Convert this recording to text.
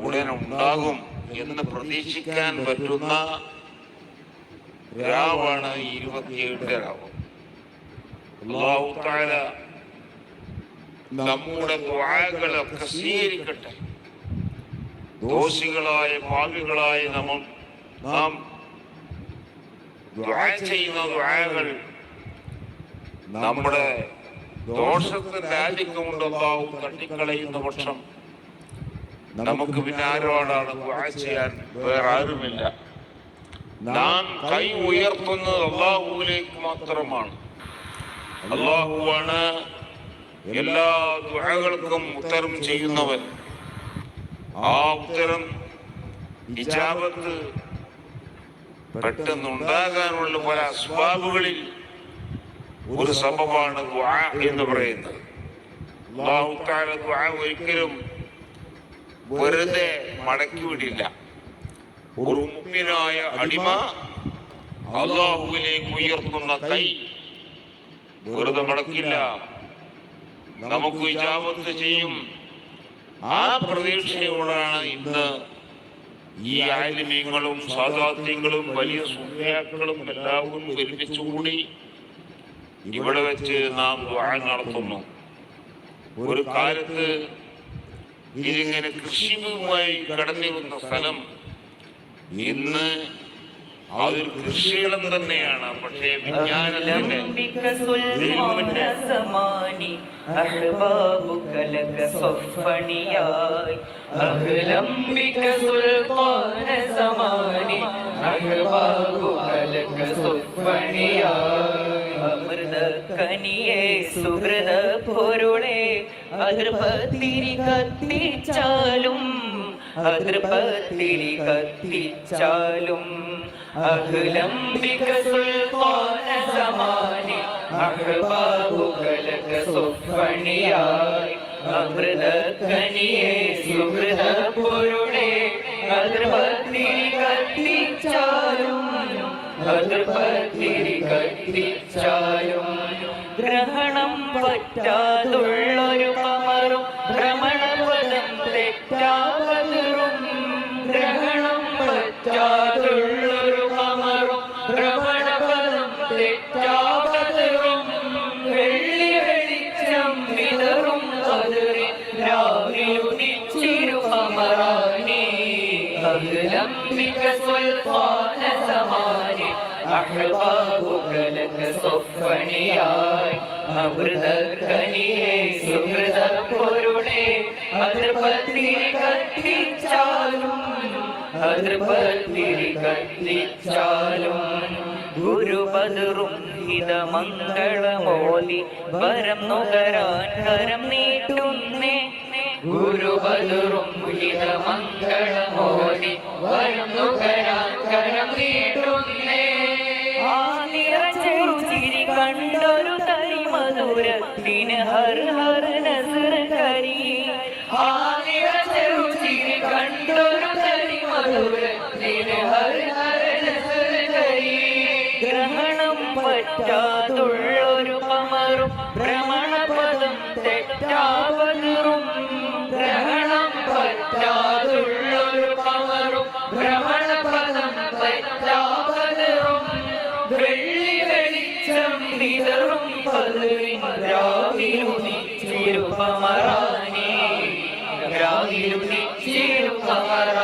ഉടൻ ഉണ്ടാകും എന്ന് പ്രതീക്ഷിക്കാൻ പറ്റുന്ന രാവാണ് 27 രാവ്. അല്ലാഹു തആല നമ്മുടെ ദുആകളൊക്കെ സ്വീകരിക്കട്ടെ. ദോഷികളായ പാപികളായ നാം ദുആ ചെയ്യുന്ന ദുആകൾ നമ്മുടെ ദോഷത്തിന്റെ ആധിക്യമുണ്ട് അല്ലാഹു തട്ടിക്കളയുന്ന പക്ഷം നമുക്ക് പിന്നെ ആരോടാണ് ദുആ ചെയ്യാൻ? വേറെ ആരുമില്ല. നാം കൈ ഉയർത്തുന്നത് അല്ലാഹുവിലേക്ക് മാത്രമാണ്. അല്ലാഹുവാണ് എല്ലാ ദുആകൾക്കും ഉത്തരം ചെയ്യുന്നവൻ. ആ ഉത്തരം ഇജാബത്ത് പെട്ടെന്നുണ്ടാകാനുള്ള പല അസ്ബാബുകളിൽ ഒരു സബബാണ് ദുആ എന്ന് പറയുന്നത്. അല്ലാഹു തആല ദുആ ഒരിക്കലും വെറുതെ മടക്കി വിടില്ല. ഒരു മുഅ്മിനായ അടിമ അല്ലാഹുവിലേക്ക് ഉയർത്തുന്ന കൈ വെറുതെ മടക്കില്ല. നമുക്ക് ഇജാബത്ത് ചെയ്യും. ആ പ്രതീക്ഷയോടാണ് ഇന്ന് ഈ ആലിമീങ്ങളും സാദാത്യങ്ങളും വലിയ സുഫിയാക്കളും എല്ലാവരും ഒരുമിച്ചുകൂടി ഇവിടെ വെച്ച് നാം ദുആ നടത്തുന്നു. ഒരു കാലത്ത് ഇതിങ്ങനെ കൃഷിയുമായി കടന്നിരുന്ന സ്ഥലം ഇന്ന് അതൊരു കൃഷിയിടം തന്നെയാണ്. പക്ഷേ വിജ്ഞാനത്തിന്റെ അമൃതക്കനിയെ സുഹൃത പൊരുളെ അതിർപത്തിരി കത്തിച്ചാലും അതിർപത്തിരി കത്തിച്ചാലും അഹ്ലംബിക സുൽത്താന സമാനി അഹ്ബാബുകലക സുഫണിയായി അമൃതക്കനിയെ സുഹൃത പൊരുളെ അതിർപത്തിരി കത്തിച്ചാലും അതിർപത്തിരി കത്തിച്ചാലും ഗ്രഹണം പറ്റാതുള്ളൊരു കമറും ഭ്രമണപദം തെറ്റാപതിറും ഗ്രഹണം പറ്റാതുള്ളൊരു കമറും ഭ്രമണപദം തെറ്റാപതിറും വെള്ളി വെളിച്ചം വിതറും അതിറി രാവിലുദിച്ചിരു കമറാനി അഹ്ലംബിക സുൽത്താന സമാനി അഹ്ബാബുകലക സുഫണിയായി അമൃതക്കനിയെ സുഹൃത പൊരുളെ അതിർപത്തിരി കത്തിച്ചാലും അതിർപത്തിരി കത്തിച്ചാലും ഗുരുപദറും ഹിതമംഗളമോദി വരം നുകരാൻ കരം നീട്ടുന്നേ ഗുരുപദറും ഹിതമംഗളമോദി വരം നുകരാൻ കരം നീട്ടുന്നേ ആ നിറച്ചെറുചിരി കണ്ടൊരു തരി മധുരത്തിന് ഹർ ഹർ നസർ കരി ആ നിറച്ചെറുചിരി കണ്ടൊരു തരി മധുരത്തിന് ഹർ ഹർ നസർ കരി ഗ്രഹണം പറ്റാതുള്ളൊരു കമറും ഭ്രമണപദം തെറ്റാപതിറും ഗ്രഹണം പറ്റാതുള്ളൊരു കമറും ഭ്രമണപദം തെറ്റാപതിറും വെള്ളി വെളിച്ചം വിതറും പതിറിൻ രാവിലുദിച്ചിരു കമറാനി രാവിലുദിച്ചിരു കമറാനി